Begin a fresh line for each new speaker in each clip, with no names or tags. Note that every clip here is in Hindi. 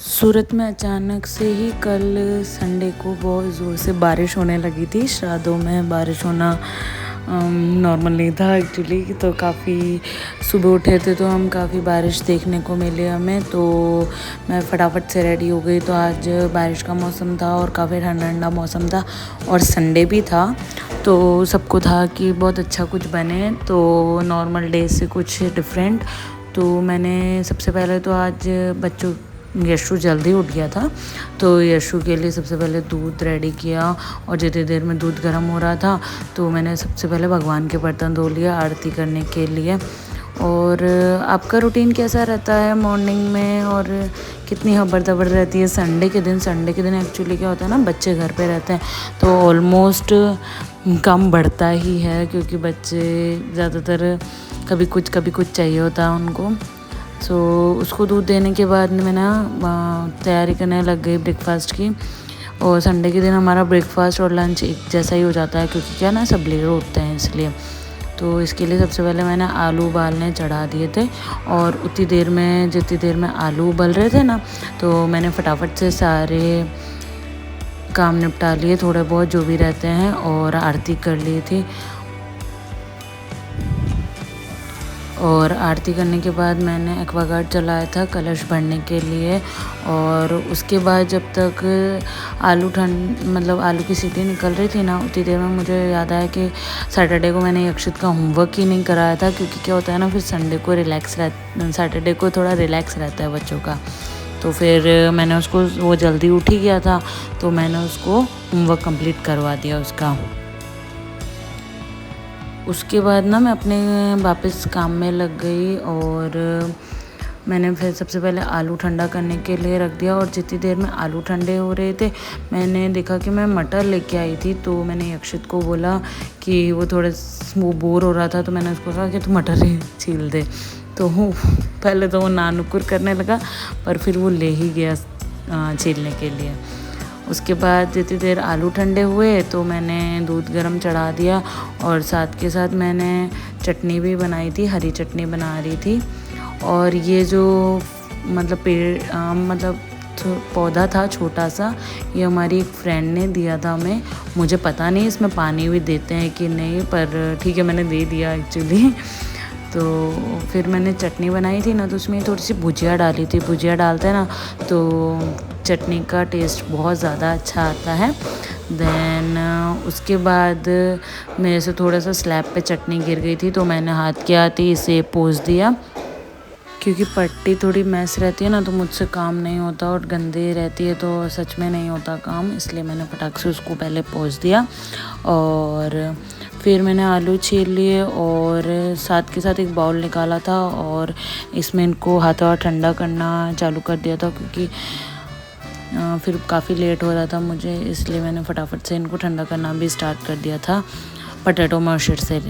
सूरत में अचानक से ही कल संडे को बहुत ज़ोर से बारिश होने लगी थी। श्राद्धों में बारिश होना नॉर्मल नहीं था एक्चुअली। तो काफ़ी सुबह उठे थे तो हम काफ़ी बारिश देखने को मिली हमें। तो मैं फटाफट से रेडी हो गई। तो आज बारिश का मौसम था और काफ़ी ठंडा ठंडा मौसम था और संडे भी था। तो सबको था कि बहुत अच्छा कुछ बने, तो नॉर्मल डे से कुछ डिफरेंट। तो मैंने सबसे पहले तो आज यशु जल्दी उठ गया था, तो यशु के लिए सबसे पहले दूध रेडी किया। और जितनी देर में दूध गर्म हो रहा था तो मैंने सबसे पहले भगवान के बर्तन धो लिया आरती करने के लिए। और आपका रूटीन कैसा रहता है मॉर्निंग में, और कितनी खबर दबर रहती है संडे के दिन एक्चुअली क्या होता है ना, बच्चे घर पे रहते हैं तो ऑलमोस्ट कम बढ़ता ही है, क्योंकि बच्चे ज़्यादातर कभी कुछ चाहिए होता है उनको। सो उसको दूध देने के बाद मैं ना तैयारी करने लग गई ब्रेकफास्ट की। और संडे के दिन हमारा ब्रेकफास्ट और लंच एक जैसा ही हो जाता है, क्योंकि क्या ना सब लेट उठते हैं इसलिए। तो इसके लिए सबसे पहले मैंने आलू उबालने चढ़ा दिए थे। और जितनी देर में आलू उबल रहे थे ना, तो मैंने फटाफट से सारे काम निपटा लिए, थोड़े बहुत जो भी रहते हैं, और आरती कर ली थी। और आरती करने के बाद मैंने एक्वागार्ड चलाया था कलश भरने के लिए। और उसके बाद जब तक आलू की सीटी निकल रही थी ना, उतनी देर में मुझे याद आया कि सैटरडे को मैंने अक्षित का होमवर्क ही नहीं कराया था, क्योंकि क्या होता है ना, फिर सैटरडे को थोड़ा रिलैक्स रहता है बच्चों का। तो फिर मैंने उसको, वो जल्दी उठ ही गया था, तो मैंने उसको होमवर्क कंप्लीट करवा दिया उसका। उसके बाद ना मैं अपने वापस काम में लग गई। और मैंने फिर सबसे पहले आलू ठंडा करने के लिए रख दिया। और जितनी देर में आलू ठंडे हो रहे थे, मैंने देखा कि मैं मटर लेके आई थी। तो मैंने अक्षित को बोला कि वो बोर हो रहा था, तो मैंने उसको कहा कि तू मटर ही छील दे। तो पहले तो वो नानुकुर करने लगा, पर फिर वो ले ही गया छीलने के लिए। उसके बाद जितनी देर आलू ठंडे हुए तो मैंने दूध गरम चढ़ा दिया। और साथ के साथ मैंने चटनी भी बनाई थी, हरी चटनी बना रही थी। और ये जो पौधा था छोटा सा, ये हमारी एक फ्रेंड ने दिया था हमें। मुझे पता नहीं इसमें पानी भी देते हैं कि नहीं, पर ठीक है मैंने दे दिया एक्चुअली। तो फिर मैंने चटनी बनाई थी ना, तो उसमें थोड़ी सी भुजिया डाली थी। भुजिया डालते हैं ना तो चटनी का टेस्ट बहुत ज़्यादा अच्छा आता है। देन उसके बाद मेरे से थोड़ा सा स्लैब पे चटनी गिर गई थी, तो मैंने हाथ के हाथ ही इसे पोंछ दिया, क्योंकि पट्टी थोड़ी मैस रहती है ना, तो मुझसे काम नहीं होता, और गंदी रहती है तो सच में नहीं होता काम। इसलिए मैंने फटाक से उसको पहले पोंछ दिया। और फिर मैंने आलू छील लिए और साथ के साथ एक बाउल निकाला था, और इसमें इनको हाथों ठंडा करना चालू कर दिया था, क्योंकि फिर काफ़ी लेट हो रहा था मुझे, इसलिए मैंने फटाफट से इनको ठंडा करना भी स्टार्ट कर दिया था पोटैटो मैशर से।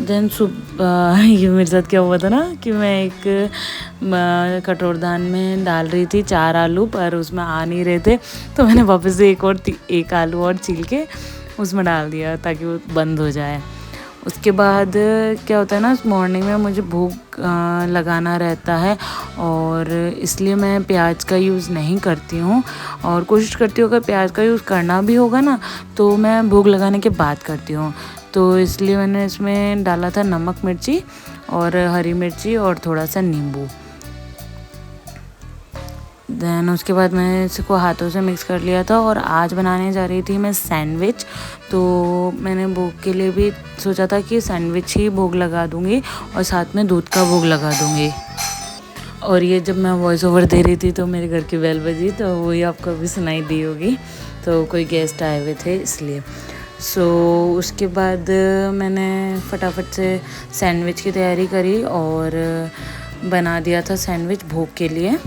देन ये मेरे साथ क्या हुआ था ना, कि मैं एक कटोरदान में डाल रही थी 4 आलू, पर उसमें आ नहीं रहे थे, तो मैंने वापस से एक आलू और छील के उसमें डाल दिया ताकि वो बंद हो जाए। उसके बाद क्या होता है ना, मॉर्निंग में मुझे भूख लगाना रहता है, और इसलिए मैं प्याज का यूज़ नहीं करती हूँ। और कोशिश करती हूँ अगर प्याज का यूज़ करना भी होगा ना, तो मैं भूख लगाने के बाद करती हूँ। तो इसलिए मैंने इसमें डाला था नमक, मिर्ची और हरी मिर्ची और थोड़ा सा नींबू। देन उसके बाद मैंने इसको हाथों से मिक्स कर लिया था। और आज बनाने जा रही थी मैं सैंडविच, तो मैंने भोग के लिए भी सोचा था कि सैंडविच ही भोग लगा दूँगी और साथ में दूध का भोग लगा दूँगी। और ये जब मैं वॉइस ओवर दे रही थी तो मेरे घर की बेल बजी, तो वही आपको भी सुनाई दी होगी। तो कोई गेस्ट आए हुए थे इसलिए। उसके बाद मैंने फटाफट से सैंडविच की तैयारी करी और बना दिया था सैंडविच भोग के लिए।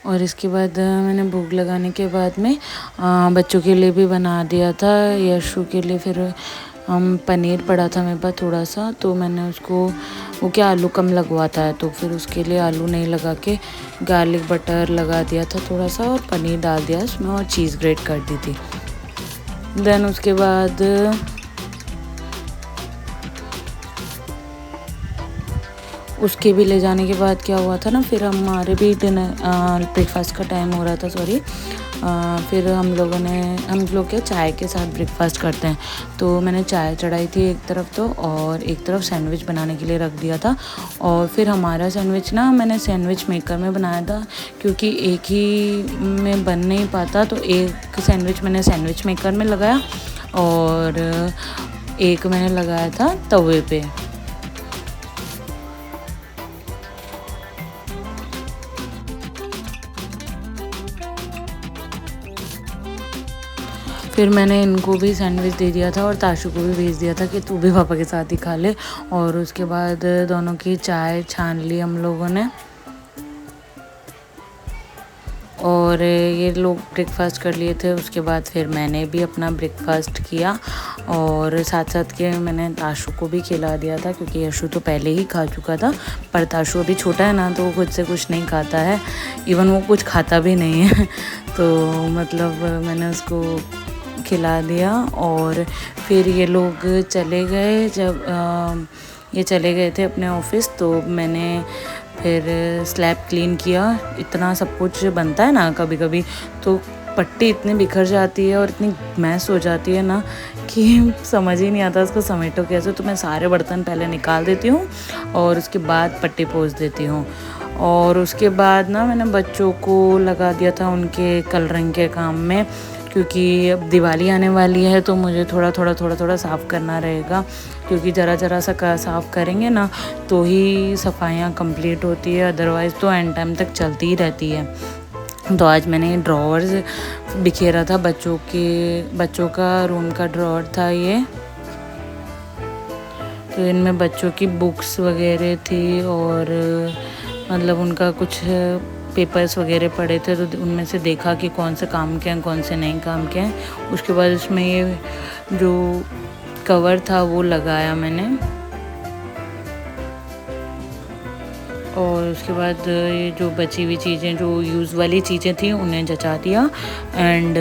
और इसके बाद मैंने भूख लगाने के बाद में बच्चों के लिए भी बना दिया था, यशु के लिए। फिर पनीर पड़ा था मेरे पास थोड़ा सा, तो मैंने उसको, वो क्या आलू कम लगवाता है, तो फिर उसके लिए आलू नहीं लगा के गार्लिक बटर लगा दिया था थोड़ा सा, और पनीर डाल दिया उसमें, और चीज़ ग्रेट कर दी थी। देन उसके बाद उसके भी ले जाने के बाद क्या हुआ था ना, फिर हमारे भी ब्रेकफास्ट का टाइम हो रहा था, सॉरी। फिर हम लोग क्या चाय के साथ ब्रेकफास्ट करते हैं, तो मैंने चाय चढ़ाई थी एक तरफ तो, और एक तरफ सैंडविच बनाने के लिए रख दिया था। और फिर हमारा सैंडविच ना मैंने सैंडविच मेकर में बनाया था, क्योंकि एक ही में बन नहीं पाता, तो एक सैंडविच मैंने सैंडविच मेकर में लगाया और एक मैंने लगाया था तवे पे। फिर मैंने इनको भी सैंडविच दे दिया था और ताशु को भी भेज दिया था कि तू भी पापा के साथ ही खा ले। और उसके बाद दोनों की चाय छान ली हम लोगों ने, और ये लोग ब्रेकफास्ट कर लिए थे। उसके बाद फिर मैंने भी अपना ब्रेकफास्ट किया, और साथ साथ के मैंने ताशु को भी खिला दिया था, क्योंकि यशु तो पहले ही खा चुका था। पर ताशु अभी छोटा है ना, तो वो खुद से कुछ नहीं खाता है, इवन वो कुछ खाता भी नहीं है तो मतलब मैंने उसको खिला दिया। और फिर ये लोग चले गए, जब ये चले गए थे अपने ऑफिस, तो मैंने फिर स्लैब क्लीन किया। इतना सब कुछ बनता है ना कभी कभी, तो पट्टी इतनी बिखर जाती है और इतनी मैस हो जाती है ना कि समझ ही नहीं आता उसको समेटो कैसे। तो मैं सारे बर्तन पहले निकाल देती हूँ और उसके बाद पट्टी पोंछ देती हूँ। और उसके बाद ना मैंने बच्चों को लगा दिया था उनके कलरिंग के काम में, क्योंकि अब दिवाली आने वाली है, तो मुझे थोड़ा थोड़ा साफ़ करना रहेगा, क्योंकि ज़रा सा साफ़ करेंगे ना तो ही सफाइयाँ कंप्लीट होती है, अदरवाइज़ तो एंड टाइम तक चलती ही रहती है। तो आज मैंने ड्रॉवर्स बिखेरा था, बच्चों का रूम का ड्रॉवर था ये, तो इनमें बच्चों की बुक्स वगैरह थी, और मतलब उनका कुछ पेपर्स वगैरह पड़े थे, तो उनमें से देखा कि कौन से काम के हैं कौन से नहीं काम के हैं। उसके बाद उसमें ये जो कवर था वो लगाया मैंने, और उसके बाद ये जो बची हुई चीज़ें, जो यूज़ वाली चीज़ें थी, उन्हें जचा दिया। एंड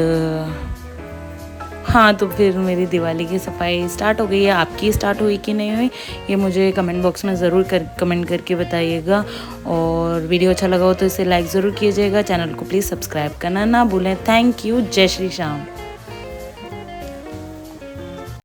हाँ, तो फिर मेरी दिवाली की सफाई स्टार्ट हो गई है। आपकी स्टार्ट हुई कि नहीं हुई, ये मुझे कमेंट बॉक्स में ज़रूर कमेंट करके बताइएगा। और वीडियो अच्छा लगा हो तो इसे लाइक ज़रूर कीजिएगा। चैनल को प्लीज़ सब्सक्राइब करना ना भूलें। Thank you. जय श्री श्याम।